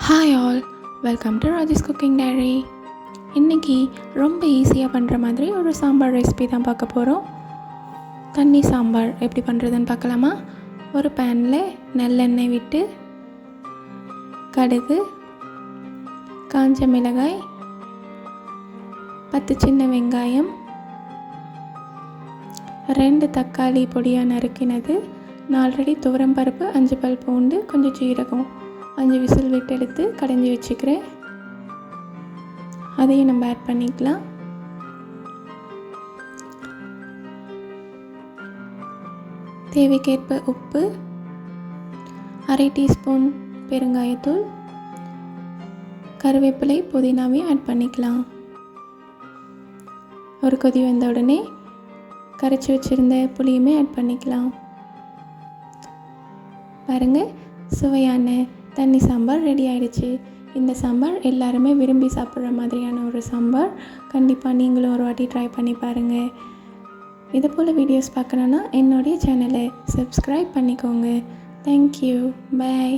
Hi all, welcome to Rajesh cooking diary. இன்றைக்கி ரொம்ப ஈஸியாக பண்ணுற மாதிரி ஒரு சாம்பார் ரெசிபி தான் பார்க்க போகிறோம். தண்ணி சாம்பார் எப்படி பண்ணுறதுன்னு பார்க்கலாமா? ஒரு பேனில் நல்லெண்ணெய் விட்டு கடுகு, காஞ்ச மிளகாய், 10 சின்ன வெங்காயம், 2 தக்காளி பொடியாக நறுக்கினது, 4 அடி துவரம்பருப்பு, 5 பல் பூண்டு, கொஞ்சம் ஜீரகம், 5 விசில் விட்டு எடுத்து கடைஞ்சி வச்சுக்கிறேன். அதையும் நம்ம ஆட் பண்ணிக்கலாம். தேவைக்கேற்ப உப்பு, 1/2 டீஸ்பூன் பெருங்காயத்தூள், கருவேப்பிலை, புதினாவையும் ஆட் பண்ணிக்கலாம். ஒரு கொதி வந்த உடனே கரைச்சி வச்சுருந்த புளியுமே ஆட் பண்ணிக்கலாம். பாருங்கள், சுவையான தண்ணி சாம்பார் ரெடி ஆகிடுச்சு. இந்த சாம்பார் எல்லாருமே விரும்பி சாப்பிட்ற மாதிரியான ஒரு சாம்பார். கண்டிப்பாக நீங்களும் ஒரு வாட்டி ட்ரை பண்ணி பாருங்கள். இது போல் வீடியோஸ் பார்க்கணுன்னா என்னுடைய சேனலை சப்ஸ்கிரைப் பண்ணிக்கோங்க. தேங்க்யூ, பாய்.